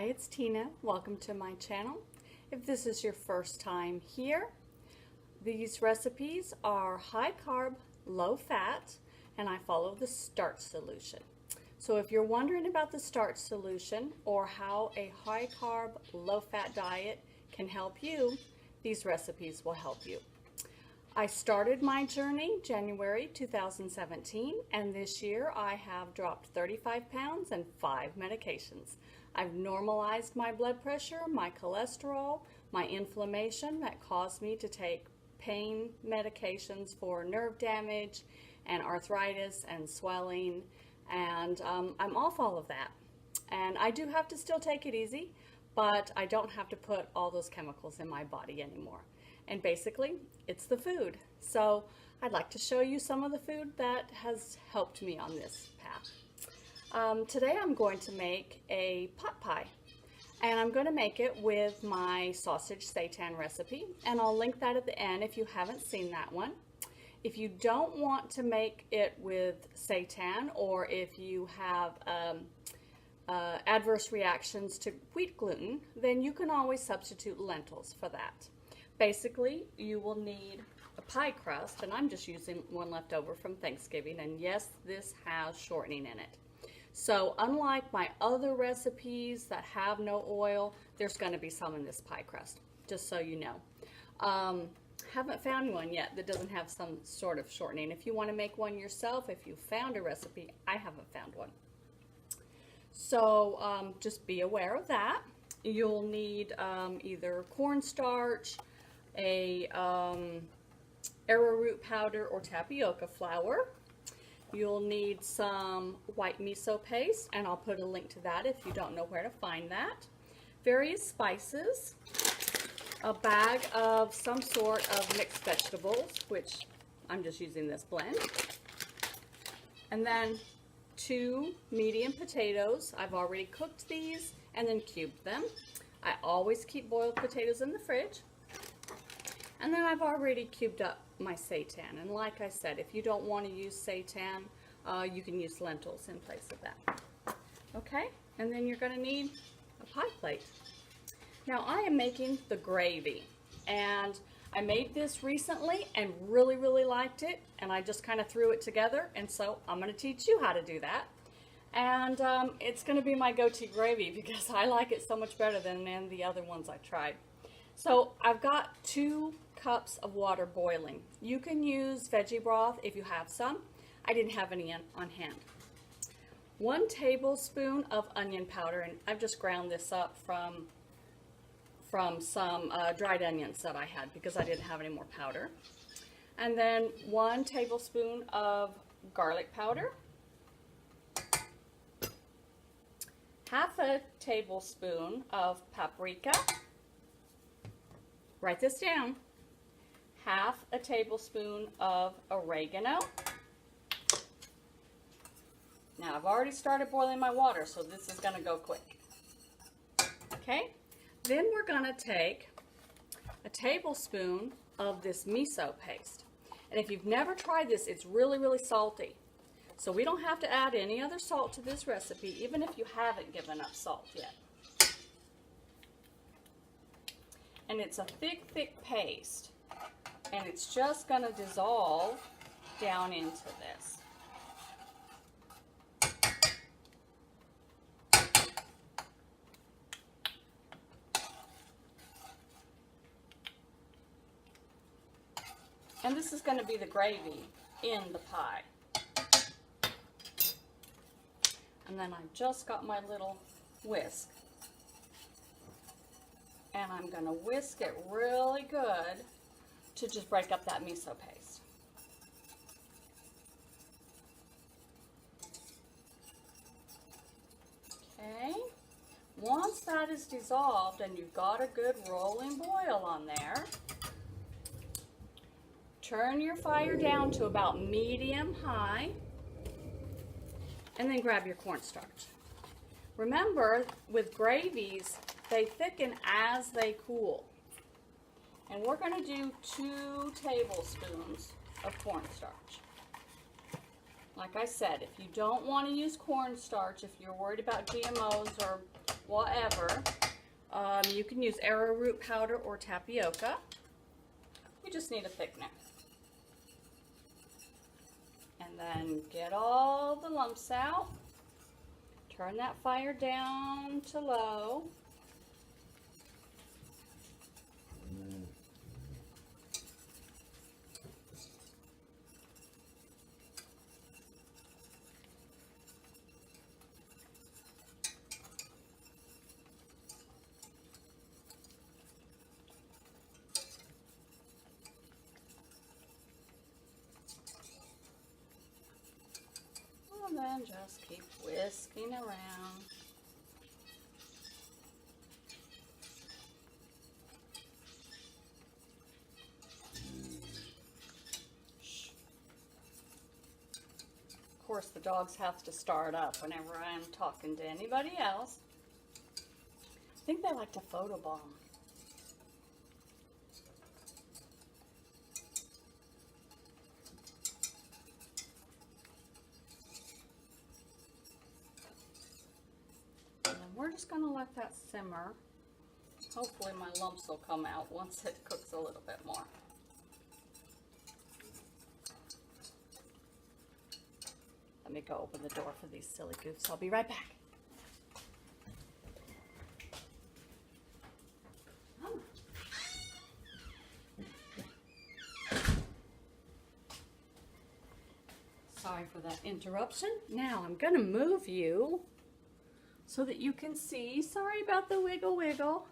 Hi, it's Tina. Welcome to my channel. If this is your first time here, these recipes are high carb, low fat, and I follow the starch solution. So if you're wondering about the starch solution or how a high carb, low fat diet can help you, these recipes will help you. I started my journey January 2017, and this year I have dropped 35 pounds and 5 medications. I've normalized my blood pressure, my cholesterol, my inflammation that caused me to take pain medications for nerve damage and arthritis and swelling, and I'm off all of that. And I do have to still take it easy, but I don't have to put all those chemicals in my body anymore. And basically, it's the food. So I'd like to show you some of the food that has helped me on this path. Today I'm going to make a pot pie, and I'm going to make it with my sausage seitan recipe, and I'll link that at the end if you haven't seen that one. If you don't want to make it with seitan, or if you have adverse reactions to wheat gluten, then you can always substitute lentils for that. Basically, you will need a pie crust, and I'm just using one left over from Thanksgiving, and yes, this has shortening in it. So unlike my other recipes that have no oil, there's going to be some in this pie crust, just so you know. Haven't found one yet that doesn't have some sort of shortening. If you want to make one yourself, if you found a recipe, I haven't found one. So just be aware of that. You'll need either cornstarch, a arrowroot powder, or tapioca flour. You'll need some white miso paste, and I'll put a link to that if you don't know where to find that. Various spices, a bag of some sort of mixed vegetables, which I'm just using this blend, and then 2 medium potatoes. I've already cooked these and then cubed them. I always keep boiled potatoes in the fridge. And then I've already cubed up my seitan. And like I said, if you don't want to use seitan, you can use lentils in place of that. Okay, and then you're going to need a pie plate. Now I am making the gravy, and I made this recently and really liked it, and I just kind of threw it together, and so I'm going to teach you how to do that. And it's going to be my go-to gravy because I like it so much better than the other ones I tried. So I've got 2 cups of water boiling. You can use veggie broth if you have some. I didn't have any on hand. 1 tablespoon of onion powder, and I've just ground this up from some dried onions that I had because I didn't have any more powder. And then 1 tablespoon of garlic powder, half a tablespoon of paprika. Write this down. Half a tablespoon of oregano. Now I've already started boiling my water, so this is going to go quick. Okay, then we're going to take a tablespoon of this miso paste. And if you've never tried this, it's really salty. So we don't have to add any other salt to this recipe, even if you haven't given up salt yet. And it's a thick paste, and it's just going to dissolve down into this. And this is going to be the gravy in the pie. And then I've just got my little whisk, and I'm going to whisk it really good to just break up that miso paste. Okay, once that is dissolved and you've got a good rolling boil on there, turn your fire down to about medium-high, and then grab your cornstarch. Remember, with gravies, they thicken as they cool. And we're going to do 2 tablespoons of cornstarch. Like I said, if you don't want to use cornstarch, if you're worried about GMOs or whatever, you can use arrowroot powder or tapioca. You just need a thickener. And then get all the lumps out. Turn that fire down to low. And then just keep whisking around. Of course, the dogs have to start up whenever I'm talking to anybody else. I think they like to photobomb. We're just going to let that simmer. Hopefully my lumps will come out once it cooks a little bit more. Let me go open the door for these silly goofs. I'll be right back. Sorry for that interruption. Now I'm going to move you so that you can see, sorry about the wiggle wiggle,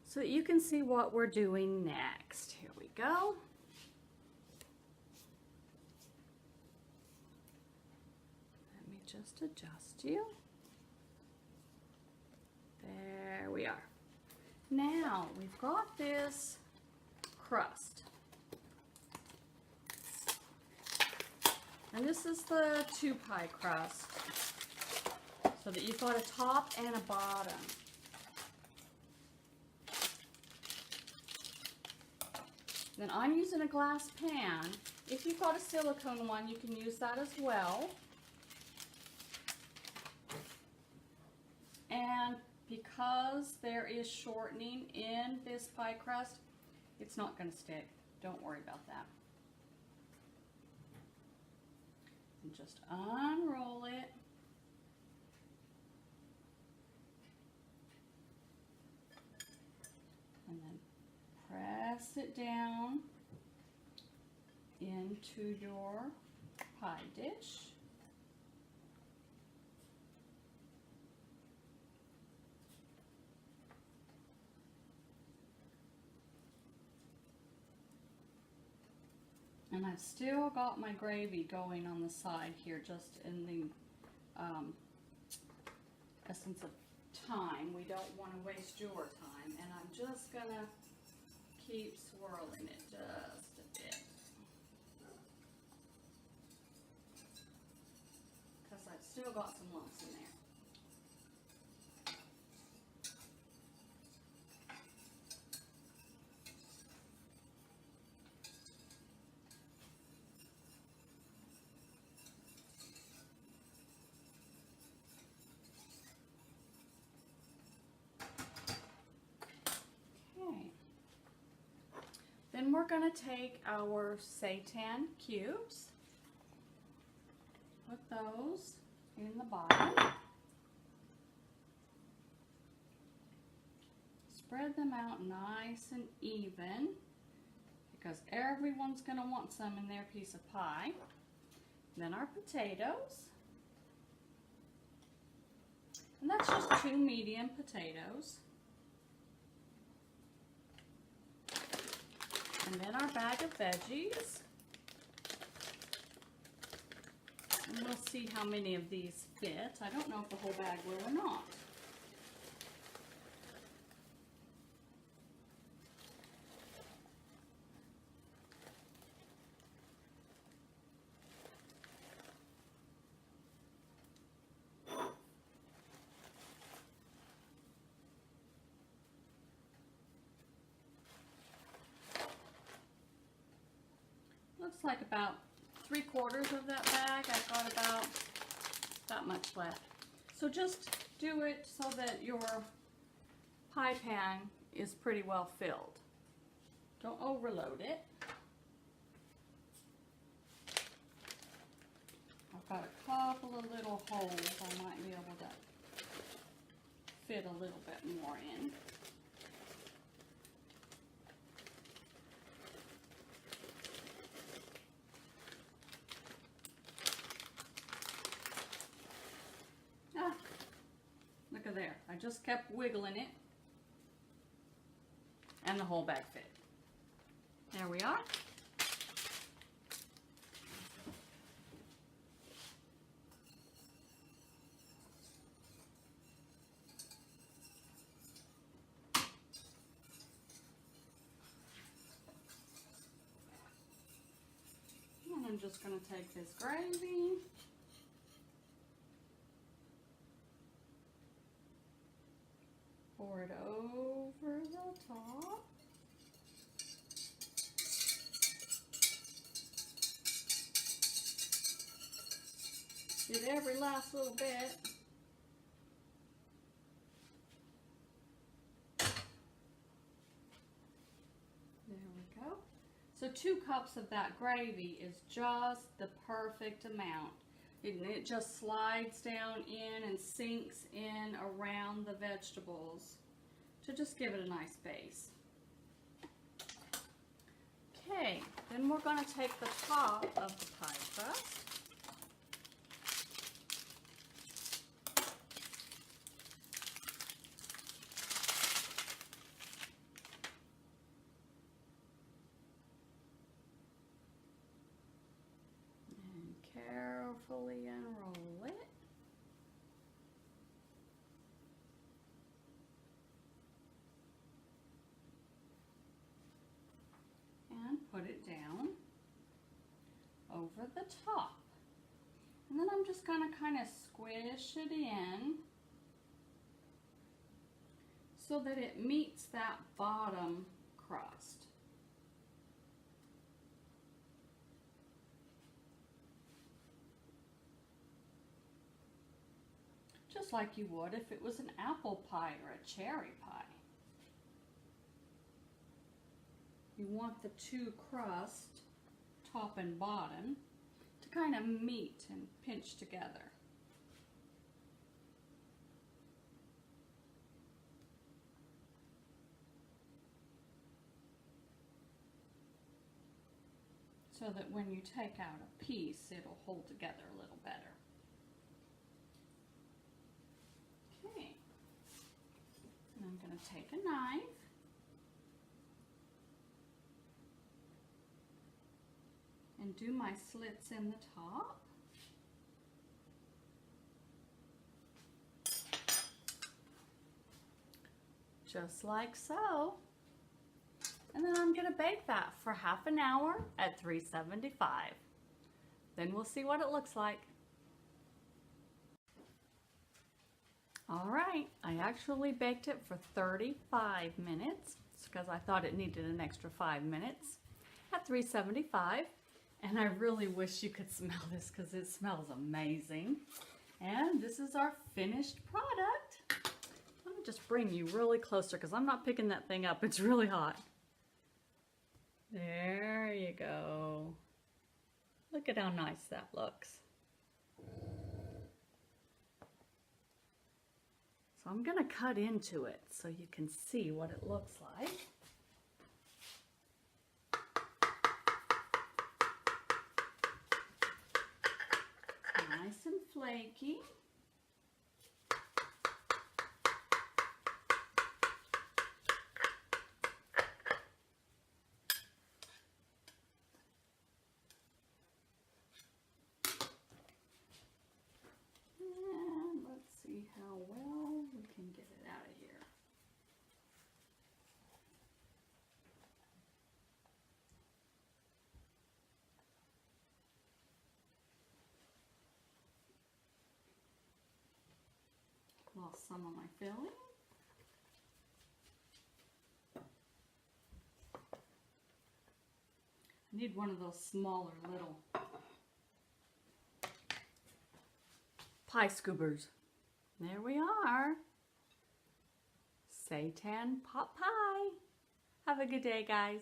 so that you can see what we're doing next. Here we go. Let me just adjust you. There we are. Now we've got this crust. And this is the 2-pie crust. So that you've got a top and a bottom. Then I'm using a glass pan. If you've got a silicone one, you can use that as well. And because there is shortening in this pie crust, it's not going to stick. Don't worry about that. And just unroll it. And then press it down into your pie dish. And I've still got my gravy going on the side here, just in the essence of time. We don't want to waste your time, and I'm just gonna keep swirling it just a bit because I've still got some lumps in there. Then we're going to take our seitan cubes, put those in the bottom, spread them out nice and even because everyone's going to want some in their piece of pie. Then our potatoes, and that's just 2 medium potatoes. And then our bag of veggies. And we'll see how many of these fit. I don't know if the whole bag will or not. Looks like about 3/4 of that bag. I've got about that much left. So just do it so that your pie pan is pretty well filled. Don't overload it. I've got a couple of little holes I might be able to fit a little bit more in. Ah, look at there. I just kept wiggling it and the whole bag fit. There we are. And I'm just going to take this gravy, pour it over the top. Get every last little bit. There we go. So 2 cups of that gravy is just the perfect amount. It just slides down in and sinks in around the vegetables to just give it a nice base. Okay, then we're going to take the top of the pie crust. Carefully unroll it. And put it down over the top. And then I'm just going to kind of squish it in so that it meets that bottom crust. Just like you would if it was an apple pie or a cherry pie. You want the 2 crusts, top and bottom, to kind of meet and pinch together. So that when you take out a piece, it'll hold together a little better. Okay, and I'm going to take a knife and do my slits in the top. Just like so. And then I'm going to bake that for half an hour at 375. Then we'll see what it looks like. All right, I actually baked it for 35 minutes because I thought it needed an extra 5 minutes at 375. And I really wish you could smell this because it smells amazing. And this is our finished product. Let me just bring you really closer because I'm not picking that thing up. It's really hot. There you go. Look at how nice that looks. So I'm going to cut into it so you can see what it looks like. Nice and flaky. And let's see how well we can get it out of here. Lost some of my filling. I need one of those smaller little pie scoobers. There we are. Seitan pot pie. Have a good day, guys.